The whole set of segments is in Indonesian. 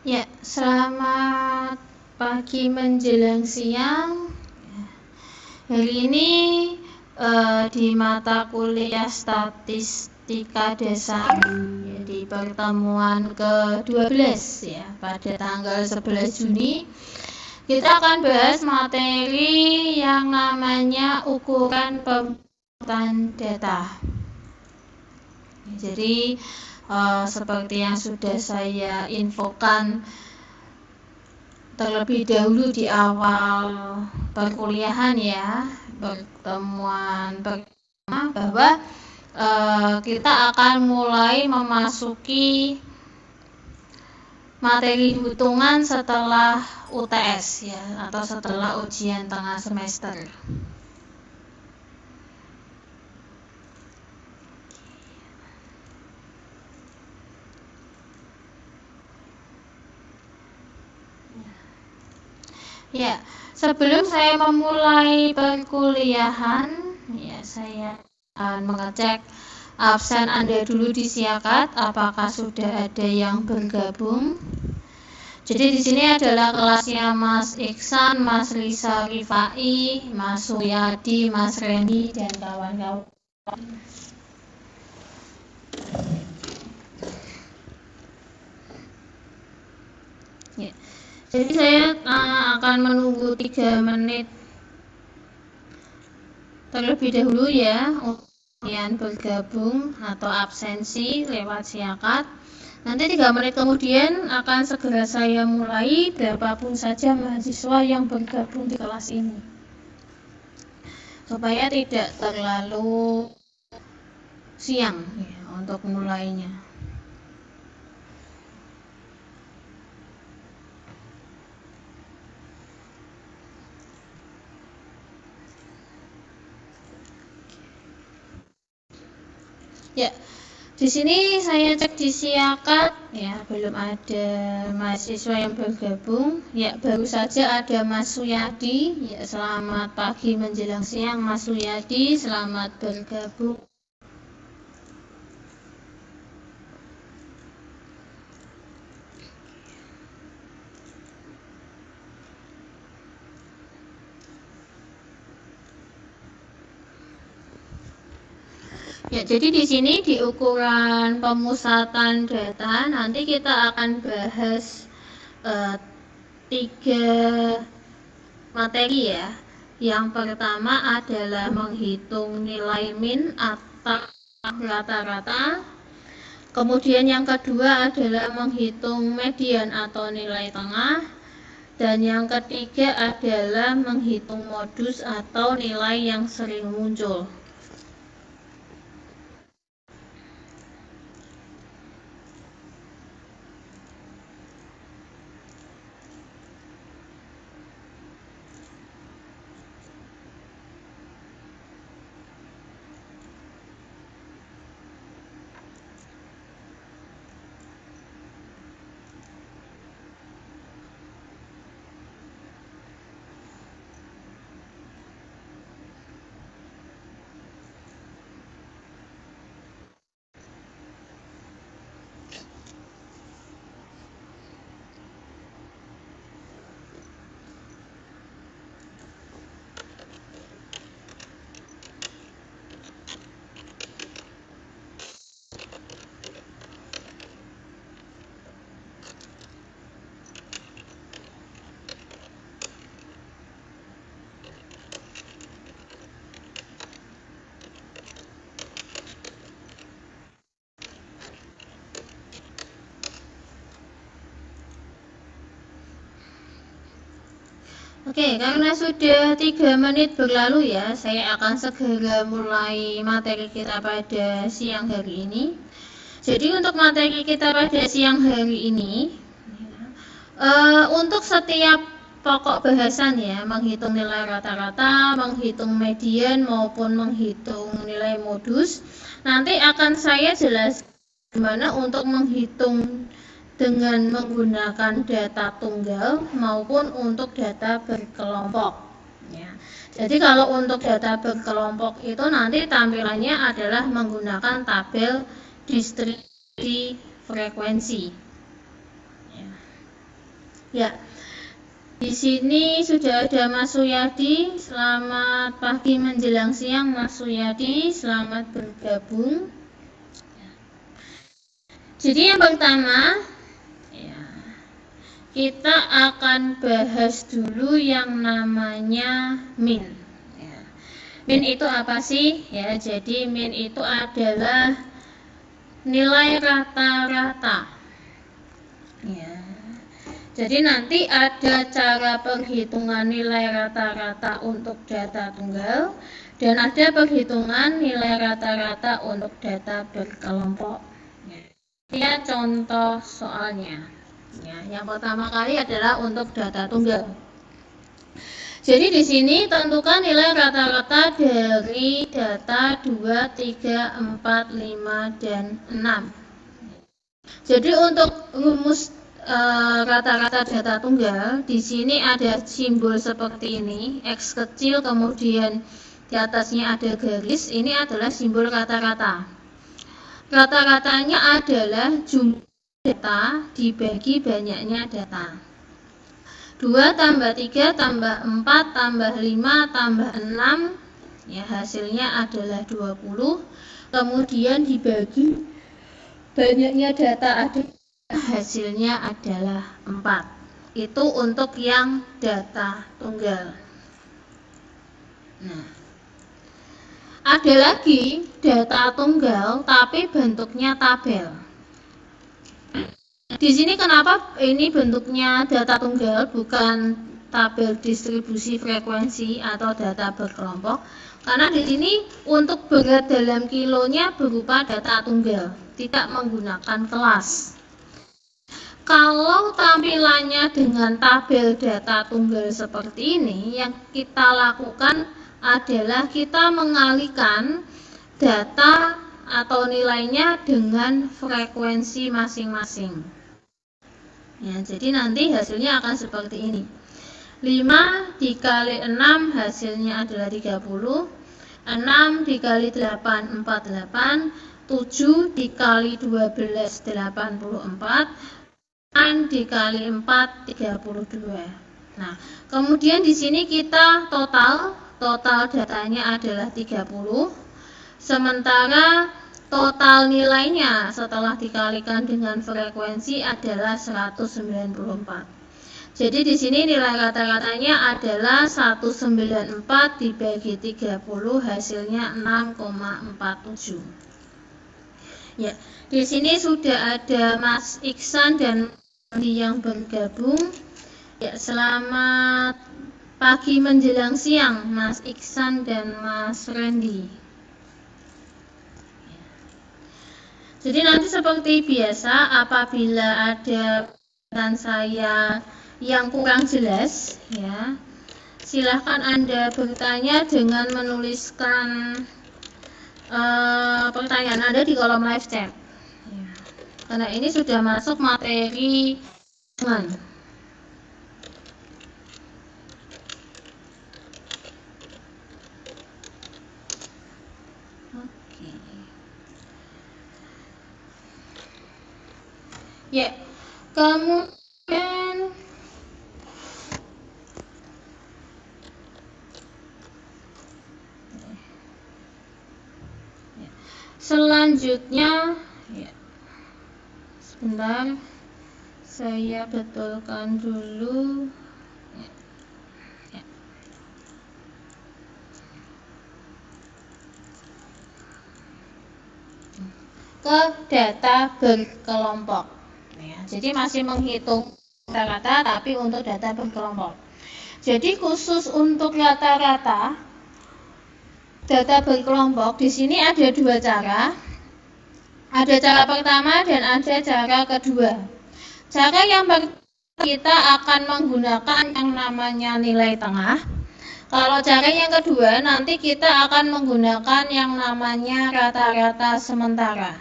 Ya, selamat pagi menjelang siang. Hari ini di mata kuliah Statistika Dasar, di pertemuan ke-12 ya, pada tanggal 11 Juni, kita akan bahas materi yang namanya ukuran pemungutan data. Jadi seperti yang sudah saya infokan terlebih dahulu di awal perkuliahan ya, pertemuan pertama, bahwa kita akan mulai memasuki materi hitungan setelah UTS ya, atau setelah ujian tengah semester. Ya, sebelum saya memulai perkuliahan, ya saya akan mengecek absen Anda dulu di Siakat, apakah sudah ada yang bergabung. Jadi di sini adalah kelasnya Mas Iksan, Mas Risa Rifai, Mas Suyadi, Mas Randy, dan kawan-kawan. Ya. Jadi saya akan menunggu 3 menit terlebih dahulu ya untuk kalian bergabung atau absensi lewat Siakat. Nanti 3 menit kemudian akan segera saya mulai, berapapun saja mahasiswa yang bergabung di kelas ini, supaya tidak terlalu siang ya, untuk mulainya. Ya, di sini saya cek di Siakat ya, belum ada mahasiswa yang bergabung. Ya, baru saja ada Mas Suyadi. Ya, selamat pagi menjelang siang Mas Suyadi, selamat bergabung. Ya, jadi di sini di ukuran pemusatan data nanti kita akan bahas 3 materi ya. Yang pertama adalah menghitung nilai min atau rata-rata. Kemudian yang kedua adalah menghitung median atau nilai tengah. Dan yang ketiga adalah menghitung modus atau nilai yang sering muncul. Oke, karena sudah 3 menit berlalu ya, saya akan segera mulai materi kita pada siang hari ini. Jadi untuk materi kita pada siang hari ini, untuk setiap pokok bahasan ya, menghitung nilai rata-rata, menghitung median maupun menghitung nilai modus, nanti akan saya jelaskan bagaimana untuk menghitung dengan menggunakan data tunggal maupun untuk data berkelompok ya. Jadi kalau untuk data berkelompok itu nanti tampilannya adalah menggunakan tabel distribusi frekuensi ya. Ya, di sini sudah ada Mas Suyadi. Selamat pagi menjelang siang Mas Suyadi, selamat bergabung. Jadi yang pertama, ya, kita akan bahas dulu yang namanya min. Ya. Min itu apa sih? Ya, jadi min itu adalah nilai rata-rata. Ya. Jadi nanti ada cara perhitungan nilai rata-rata untuk data tunggal dan ada perhitungan nilai rata-rata untuk data berkelompok. Ya, contoh soalnya. Ya, yang pertama kali adalah untuk data tunggal. Jadi di sini tentukan nilai rata-rata dari data 2, 3, 4, 5, dan 6. Jadi untuk rumus rata-rata data tunggal, di sini ada simbol seperti ini, X kecil, kemudian di atasnya ada garis, ini adalah simbol rata-rata. Rata-ratanya adalah jumlah data dibagi banyaknya data. 2 tambah 3 tambah 4 tambah 5 tambah 6, ya hasilnya adalah 20, kemudian dibagi banyaknya data ada, hasilnya adalah 4. Itu untuk yang data tunggal. Nah, ada lagi data tunggal tapi bentuknya tabel. Di sini kenapa ini bentuknya data tunggal bukan tabel distribusi frekuensi atau data berkelompok? Karena di sini untuk berat dalam kilonya berupa data tunggal, tidak menggunakan kelas. Kalau tampilannya dengan tabel data tunggal seperti ini, yang kita lakukan adalah kita mengalihkan data atau nilainya dengan frekuensi masing-masing. Ya, jadi nanti hasilnya akan seperti ini. 5 dikali 6 hasilnya adalah 30. 6 dikali 8, 48. 7 dikali 12, 84. 6 dikali 4, 32. Nah, kemudian di sini kita total datanya adalah 30. Sementara total nilainya setelah dikalikan dengan frekuensi adalah 194. Jadi di sini nilai rata-ratanya adalah 194 dibagi 30 hasilnya 6,47. Ya, di sini sudah ada Mas Iksan dan yang bergabung. Ya, selamat pagi menjelang siang Mas Iksan dan Mas Randy. Jadi nanti seperti biasa apabila ada pertanyaan saya yang kurang jelas, ya, silahkan Anda bertanya dengan menuliskan pertanyaan Anda di kolom live chat. Ya. Karena ini sudah masuk materi dengan. Ya, kemudian selanjutnya, ya, sebentar, saya betulkan dulu. Ya. Ke data berkelompok. Ya, jadi masih menghitung rata-rata tapi untuk data berkelompok. Jadi khusus untuk rata-rata data berkelompok di sini ada dua cara. Ada cara pertama dan ada cara kedua. Cara yang pertama kita akan menggunakan yang namanya nilai tengah. Kalau cara yang kedua nanti kita akan menggunakan yang namanya rata-rata sementara.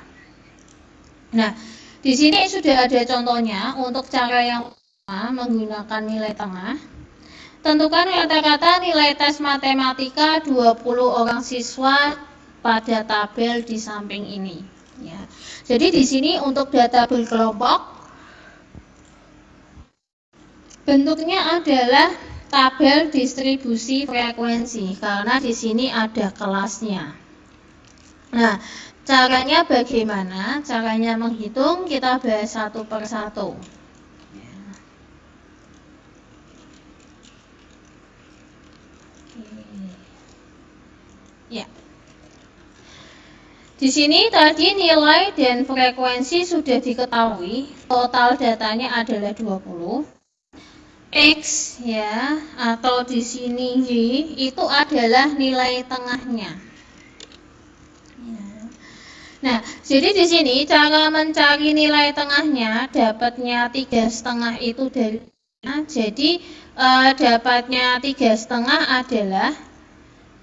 Nah, di sini sudah ada contohnya untuk cara yang pertama menggunakan nilai tengah. Tentukan rata-rata nilai tes matematika 20 orang siswa pada tabel di samping ini. Ya. Jadi di sini untuk data berkelompok Bentuknya adalah tabel distribusi frekuensi karena di sini ada kelasnya. Nah, caranya bagaimana? Caranya menghitung kita bahas satu per satu. Ya. Di sini tadi nilai dan frekuensi sudah diketahui. Total datanya adalah 20. X ya, atau di sini Y itu adalah nilai tengahnya. Nah, jadi di sini cara mencari nilai tengahnya, dapatnya 3,5 itu dari jadi dapatnya 3,5 adalah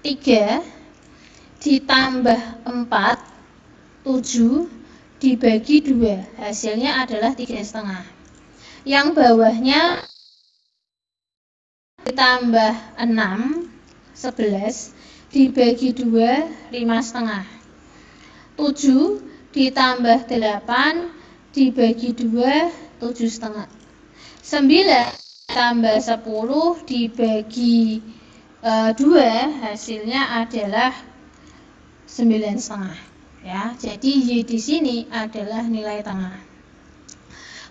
3 ditambah 4, 7 dibagi 2, hasilnya adalah 3,5. Yang bawahnya ditambah 6, 11 dibagi 2, 5,5. 7 ditambah 8 dibagi 2, 7,5. 9 tambah 10 dibagi 2, hasilnya adalah 9,5. Ya, jadi Y di sini adalah nilai tengah.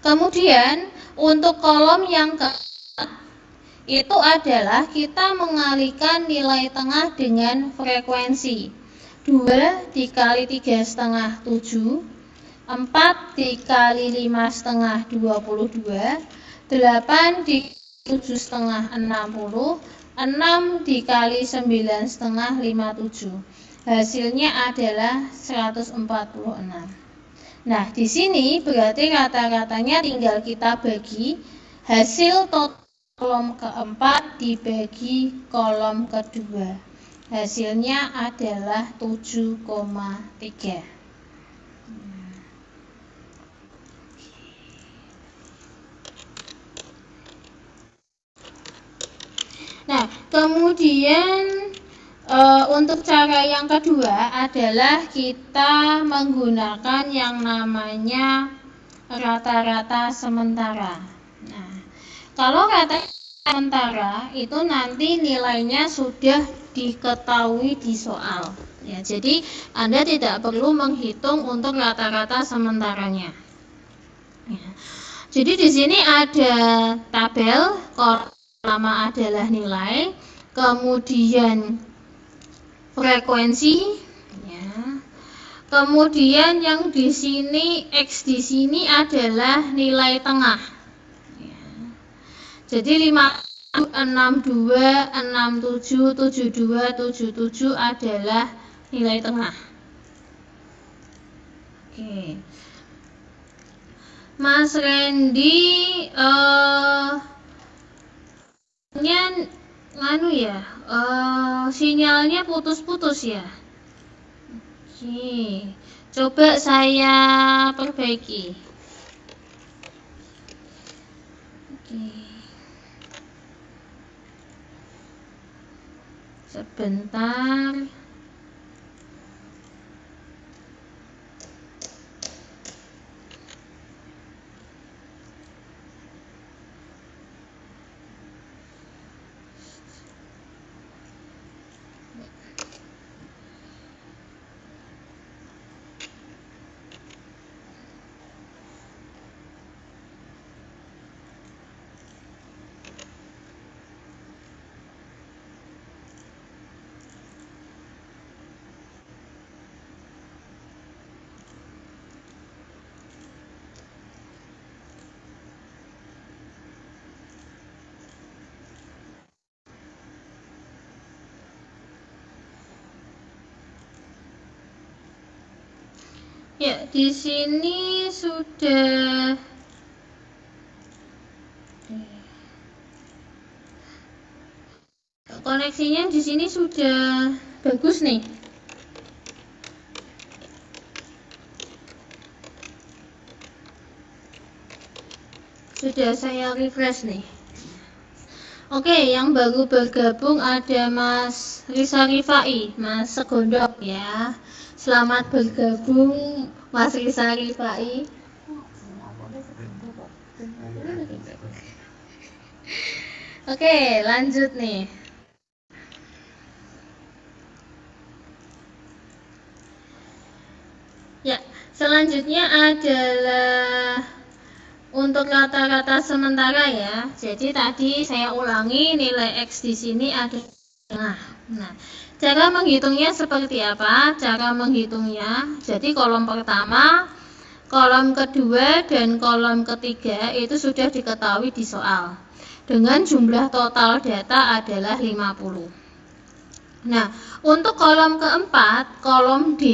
Kemudian untuk kolom yang ke itu adalah kita mengalihkan nilai tengah dengan frekuensi. 2 dikali 3,5 7, 4 dikali 5,5 22, 8 dikali 7,5 60, 6 dikali 9,5 57. Hasilnya adalah 146. Nah, di sini berarti rata-ratanya tinggal kita bagi hasil total kolom keempat dibagi kolom kedua. Hasilnya adalah 7,3. Nah, kemudian untuk cara yang kedua adalah kita menggunakan yang namanya rata-rata sementara. Nah, kalau rata sementara itu nanti nilainya sudah diketahui di soal. Ya, jadi Anda tidak perlu menghitung untuk rata-rata sementaranya. Ya. Jadi di sini ada tabel, kolom pertama adalah nilai, kemudian frekuensi, ya. Kemudian yang di sini X di sini adalah nilai tengah. Jadi 5, 62, 67, 72, 77 adalah nilai tengah. Oke. Mas Randy sinyalnya putus-putus ya. Oke. Coba saya perbaiki. Oke. Sebentar. Ya, di sini sudah koneksinya di sini sudah bagus nih. Sudah saya refresh nih. Oke, yang baru bergabung ada Mas Risa Rifai, Mas Segondok ya. Selamat bergabung Mas Risa Rifai. Oke, lanjut nih. Ya, selanjutnya adalah untuk rata-rata sementara ya. Jadi tadi saya ulangi, nilai X di sini ada tengah. Nah, cara menghitungnya seperti apa? Cara menghitungnya, jadi kolom pertama, kolom kedua, dan kolom ketiga itu sudah diketahui di soal. Dengan jumlah total data adalah 50. Nah, untuk kolom keempat, kolom D,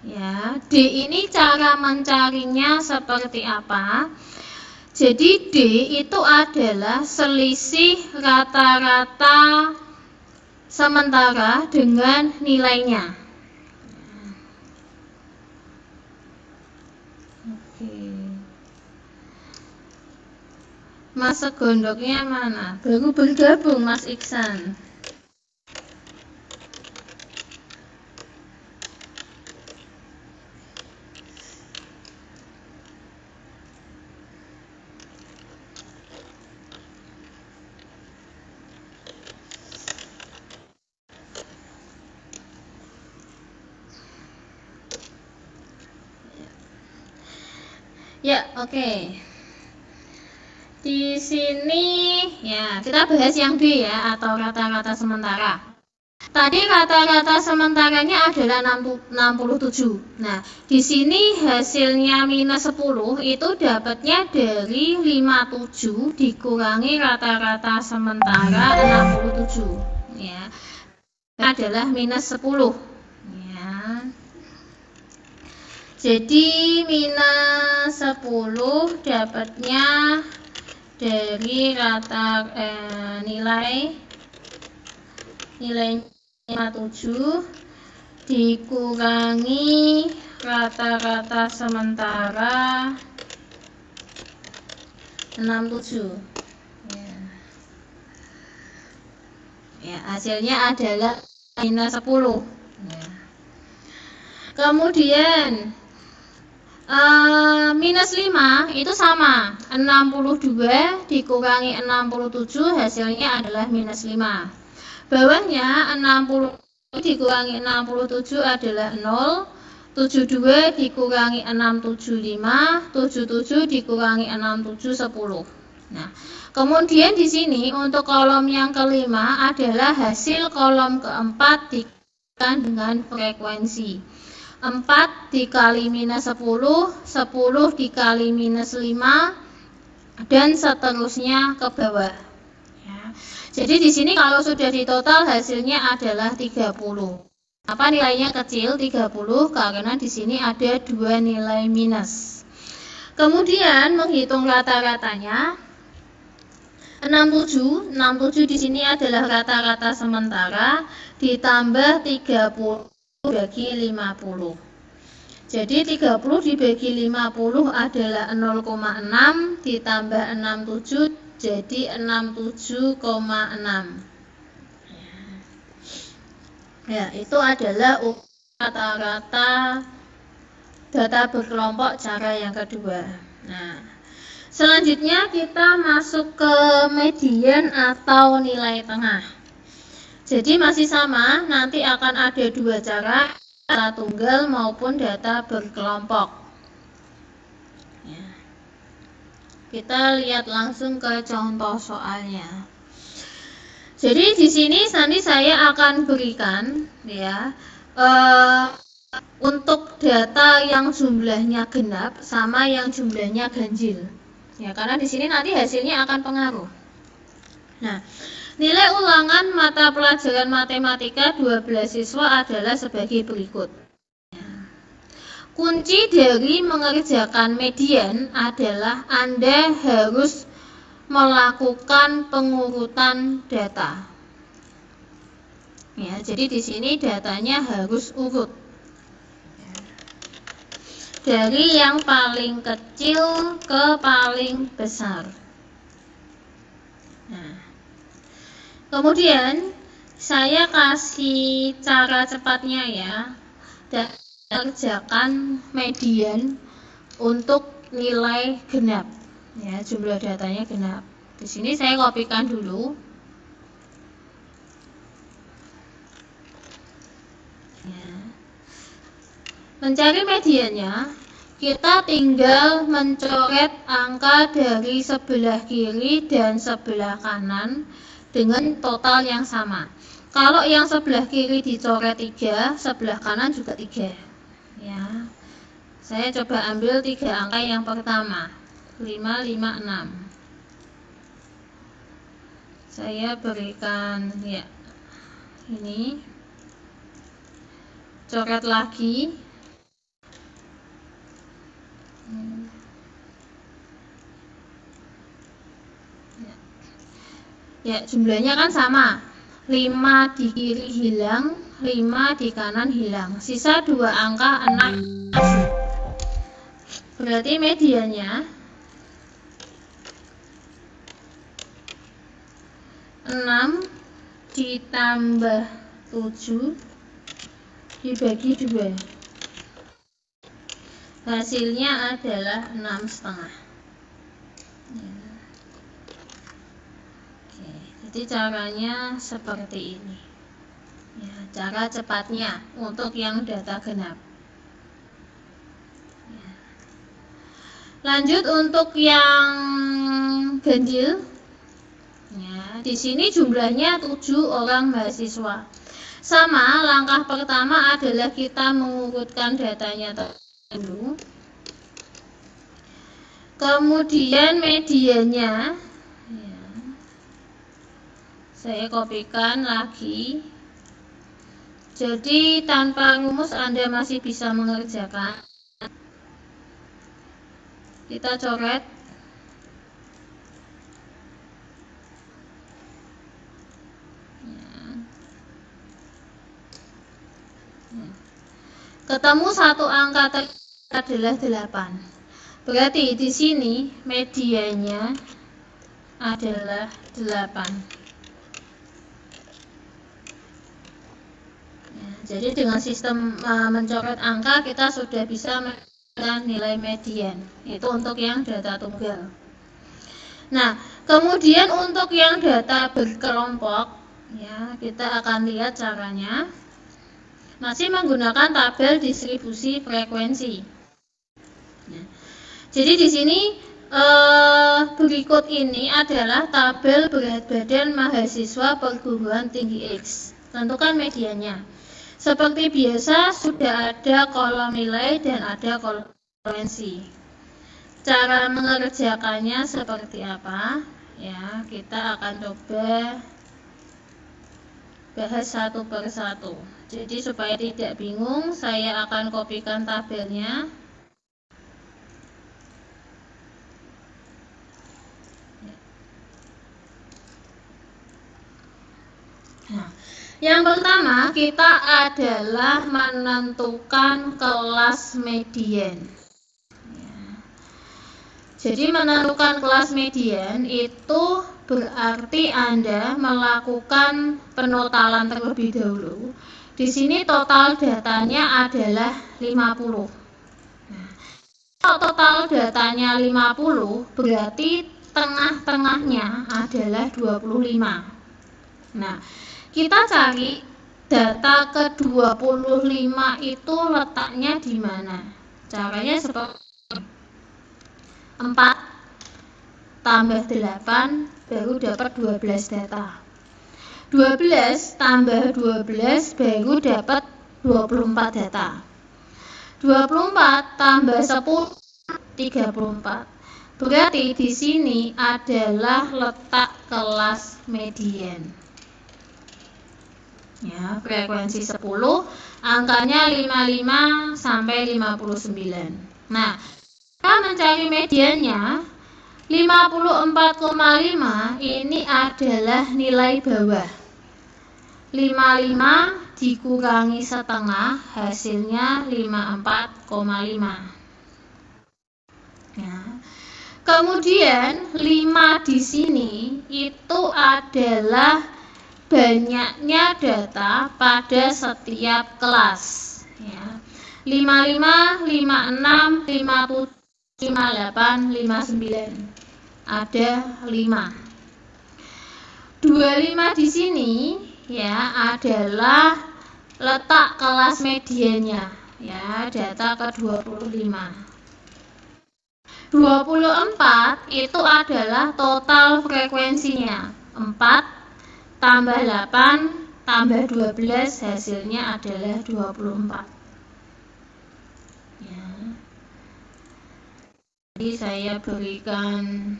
ya, D ini cara mencarinya seperti apa? Jadi D itu adalah selisih rata-rata sementara dengan nilainya. Oke. Mas segondoknya mana? Baru bergabung Mas Iksan. Ya, oke. Di sini ya, kita bahas yang D ya, atau rata-rata sementara. Tadi rata-rata sementaranya adalah 67. Nah, di sini hasilnya minus 10 itu dapatnya dari 57 dikurangi rata-rata sementara 67. Ya. Adalah minus 10. Ya. Jadi minus 10 dapatnya dari nilai 57 dikurangi rata-rata sementara 67. Ya, hasilnya adalah minus 10. Ya. Kemudian minus 5 itu sama, 62 dikurangi 67 hasilnya adalah minus 5. Bawahnya 60 dikurangi 67 adalah 0, 72 dikurangi 675, 77 dikurangi 67 10. Nah, kemudian di sini untuk kolom yang kelima adalah hasil kolom keempat dikalikan dengan frekuensi. 4 dikali minus 10, 10 dikali minus 5, dan seterusnya ke bawah. Ya. Jadi di sini kalau sudah ditotal hasilnya adalah 30. Apa nilainya kecil? 30 karena di sini ada dua nilai minus. Kemudian menghitung rata-ratanya. 67 di sini adalah rata-rata sementara ditambah 30 bagi 50. Jadi 30 dibagi 50 adalah 0,6 ditambah 67 jadi 67,6. Ya, itu adalah rata-rata data berkelompok cara yang kedua. Nah, selanjutnya kita masuk ke median atau nilai tengah. Jadi masih sama, nanti akan ada dua cara, data tunggal maupun data berkelompok. Ya. Kita lihat langsung ke contoh soalnya. Jadi di sini nanti saya akan berikan ya untuk data yang jumlahnya genap sama yang jumlahnya ganjil. Ya, karena di sini nanti hasilnya akan pengaruh. Nah, nilai ulangan mata pelajaran matematika 12 siswa adalah sebagai berikut. Kunci dari mengerjakan median adalah Anda harus melakukan pengurutan data. Ya, jadi di sini datanya harus urut. Dari yang paling kecil ke paling besar. Nah, kemudian saya kasih cara cepatnya ya, dan kerjakan median untuk nilai genap, ya jumlah datanya genap. Di sini saya kopikan dulu. Ya. Mencari mediannya, kita tinggal mencoret angka dari sebelah kiri dan sebelah kanan dengan total yang sama. Kalau yang sebelah kiri dicoret 3, sebelah kanan juga 3. Ya. Saya coba ambil 3 angka yang pertama, 5, 5, 6. Saya berikan ya ini, coret lagi. Ya, jumlahnya kan sama, 5 di kiri hilang, 5 di kanan hilang, sisa 2 angka 6. Berarti mediannya 6 ditambah 7 dibagi 2. Hasilnya adalah 6,5. Oke, jadi caranya seperti ini. Ya, cara cepatnya untuk yang data genap. Ya. Lanjut untuk yang ganjil. Ya, di sini jumlahnya 7 orang mahasiswa. Sama, langkah pertama adalah kita mengurutkan datanya dulu. Kemudian mediannya ya, saya kopikan lagi. Jadi tanpa rumus Anda masih bisa mengerjakan. Kita coret. Ketemu satu angka adalah 8. Berarti di sini medianya adalah 8. Ya, jadi dengan sistem mencoret angka kita sudah bisa menentukan nilai median. Itu untuk yang data tunggal. Nah, kemudian untuk yang data berkelompok, ya kita akan lihat caranya. Masih menggunakan tabel distribusi frekuensi. Nah, jadi di sini berikut ini adalah tabel berat badan mahasiswa perguruan tinggi X. Tentukan mediannya. Seperti biasa sudah ada kolom nilai dan ada kolom frekuensi. Cara mengerjakannya seperti apa? Ya, kita akan coba bahas satu per satu. Jadi supaya tidak bingung, saya akan kopikan tabelnya. Nah, yang pertama kita adalah menentukan kelas median. Jadi menentukan kelas median itu berarti Anda melakukan penotalan terlebih dahulu. Di sini total datanya adalah 50. Nah, kalau total datanya 50, berarti tengah-tengahnya adalah 25. Nah, kita cari data ke-25 itu letaknya di mana? Caranya seperti 4 tambah 8 baru dapat 12 data. 12 tambah 12 baru dapat 24 data. 24 tambah 10 34. Berarti di sini adalah letak kelas median. Ya, frekuensi 10, angkanya 55 sampai 59. Nah, kita mencari mediannya 54,5 ini adalah nilai bawah. 55 dikurangi setengah hasilnya 54,5. Ya. Kemudian 5 di sini itu adalah banyaknya data pada setiap kelas. Ya. 55, 56, 57, 58, 59. Ada 5. 25 di sini ya adalah letak kelas mediannya ya, data ke 25. 24 itu adalah total frekuensinya. 4 tambah 8 tambah 12 hasilnya adalah 24 ya. Jadi saya berikan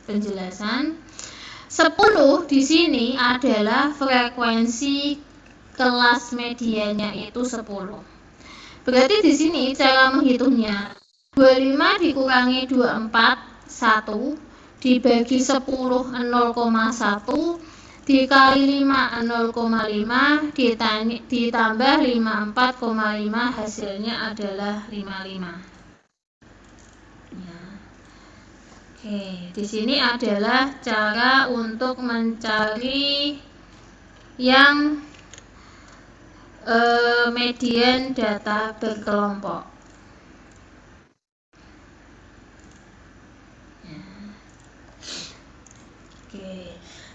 penjelasan. 10 di sini adalah frekuensi kelas mediannya itu 10. Berarti di sini cara menghitungnya 25 dikurangi 24 1 dibagi 10 0,1 dikali 5 0,5 ditambah 54,5 hasilnya adalah 55. Di sini adalah cara untuk mencari yang median data berkelompok.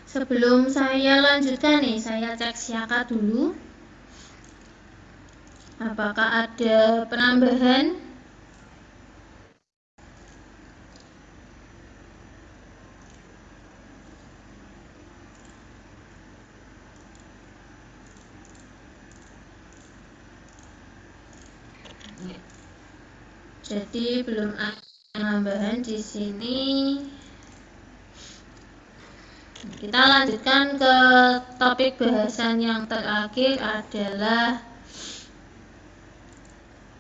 Sebelum saya lanjutkan nih, saya cek siakat dulu. Apakah ada penambahan? Jadi belum ada penambahan di sini. Kita lanjutkan ke topik bahasan yang terakhir adalah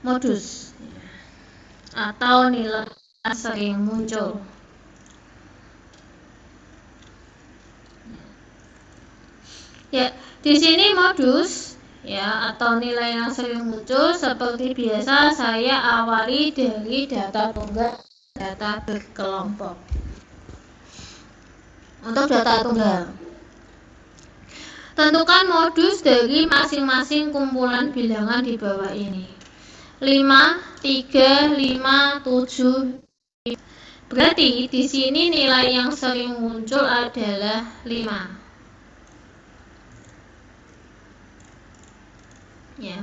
modus atau nilai sering muncul. Ya, di sini modus ya atau nilai yang sering muncul seperti biasa saya awali dari data tunggal, data berkelompok. Untuk data tunggal, tentukan modus dari masing-masing kumpulan bilangan di bawah ini. 5, 3, 5, 7. Berarti di sini nilai yang sering muncul adalah 5. Ya,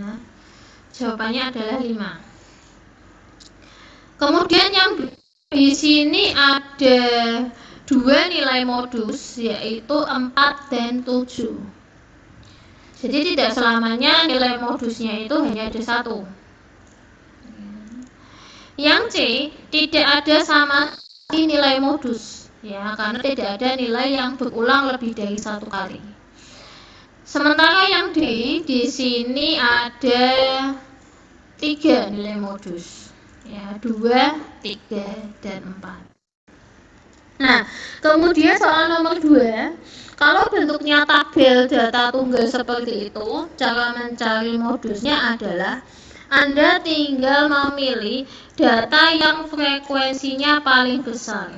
jawabannya adalah 5. Kemudian yang di sini ada 2 nilai modus, yaitu 4 dan 7. Jadi tidak selamanya nilai modusnya itu hanya ada 1. Yang C tidak ada sama nilai modus, ya, karena tidak ada nilai yang berulang lebih dari 1 kali. Sementara yang D di sini ada 3 nilai modus, ya, 2, 3, dan 4. Nah, kemudian soal nomor 2, kalau bentuknya tabel data tunggal seperti itu, cara mencari modusnya adalah Anda tinggal memilih data yang frekuensinya paling besar.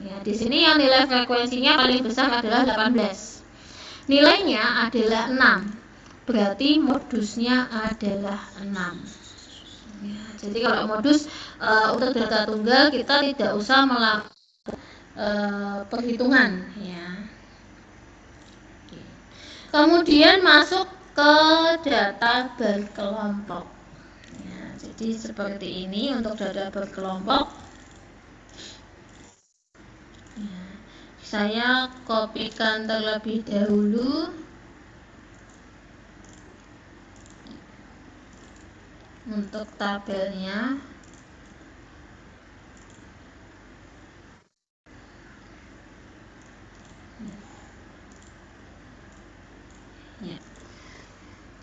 Ya, di sini yang nilai frekuensinya paling besar adalah 18. Nilainya adalah 6. Berarti modusnya adalah 6. Ya, jadi kalau modus untuk data tunggal kita tidak usah melakukan perhitungan ya. Kemudian masuk ke data berkelompok ya, jadi seperti ini untuk data berkelompok ya, saya kopikan terlebih dahulu untuk tabelnya. Ya.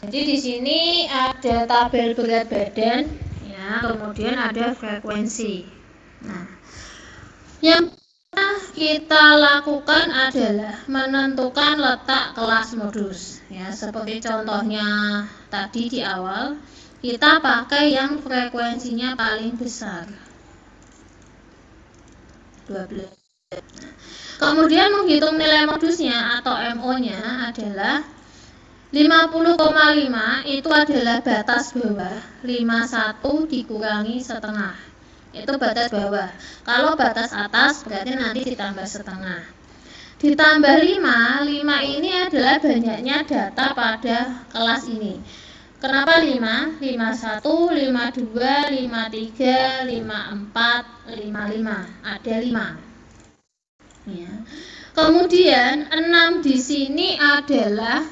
Jadi di sini ada tabel berat badan, ya, kemudian ada frekuensi. Nah, yang kita lakukan adalah menentukan letak kelas modus. Ya, seperti contohnya tadi di awal, kita pakai yang frekuensinya paling besar, 12. Kemudian menghitung nilai modusnya atau MO-nya adalah 50,5 itu adalah batas bawah, 51 dikurangi setengah, itu batas bawah. Kalau batas atas berarti nanti ditambah setengah. ditambah 5 ini adalah banyaknya data pada kelas ini. Kenapa 5? 51, 52, 53, 54, 55. Ada 5. Ya. Kemudian 6 di sini adalah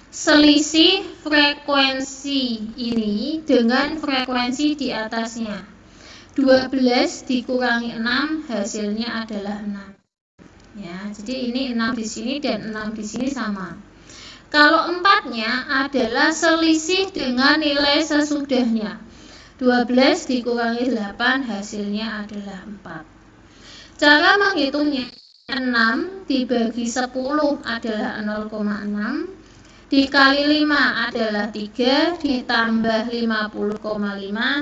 selisih frekuensi ini dengan frekuensi di atasnya. 12 dikurangi 6 hasilnya adalah 6. Ya, jadi ini 6 di sini dan 6 di sini sama. Kalau 4-nya adalah selisih dengan nilai sesudahnya. 12 dikurangi 8 hasilnya adalah 4. Cara menghitungnya 6 dibagi 10 adalah 0,6. Dikali 5 adalah 3, ditambah 50,5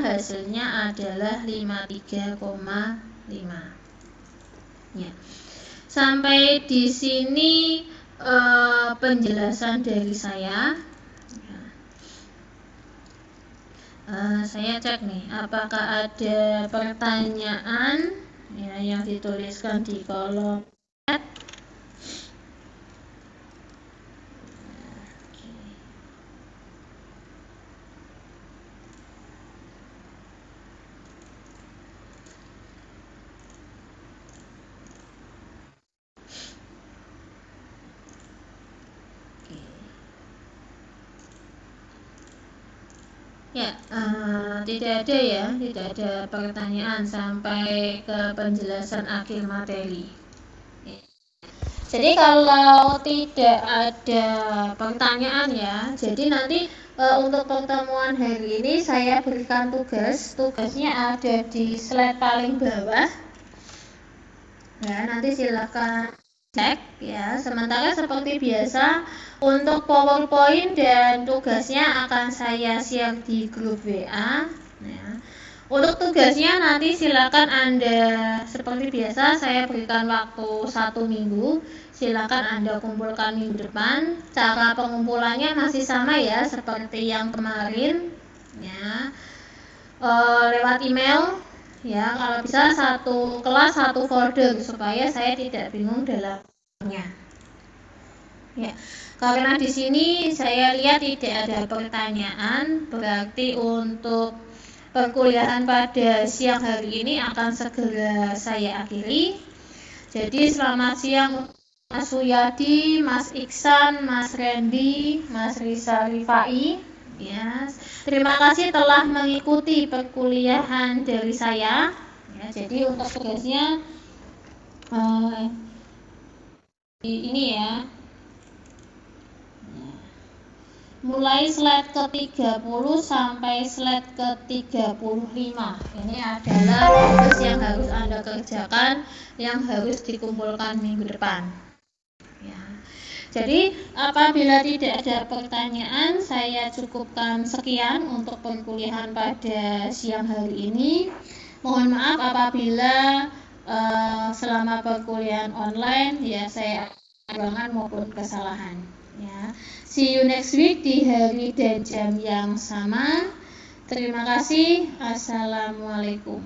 hasilnya adalah 53,5. Ya. Sampai di sini penjelasan dari saya. Saya cek nih, apakah ada pertanyaan ya, yang dituliskan di kolom chat. Ya, tidak ada ya, tidak ada pertanyaan sampai ke penjelasan akhir materi. Ya. Jadi kalau tidak ada pertanyaan ya, jadi nanti untuk pertemuan hari ini saya berikan tugasnya ada di slide paling bawah. Ya, nanti silakan cek ya. Sementara seperti biasa untuk PowerPoint dan tugasnya akan saya share di grup WA ya. Untuk tugasnya nanti silakan Anda seperti biasa saya berikan waktu 1 minggu. Silakan Anda kumpulkan minggu depan. Cara pengumpulannya masih sama ya seperti yang kemarin ya. Lewat email ya, kalau bisa satu kelas satu folder supaya saya tidak bingung dalamnya. Ya, karena di sini saya lihat tidak ada pertanyaan, berarti untuk perkuliahan pada siang hari ini akan segera saya akhiri. Jadi selamat siang Mas Suyadi, Mas Iksan, Mas Randy, Mas Risa Rifai. Ya, terima kasih telah mengikuti perkuliahan dari saya. Ya, jadi untuk tugasnya ini ya. Mulai slide ke-30 sampai slide ke-35. Ini adalah tugas yang harus Anda kerjakan, yang harus dikumpulkan minggu depan. Ya. Jadi apabila tidak ada pertanyaan, saya cukupkan sekian untuk perkuliahan pada siang hari ini. Mohon maaf apabila selama perkuliahan online ya saya kekurangan maupun kesalahan. Ya. See you next week di hari dan jam yang sama. Terima kasih. Assalamualaikum.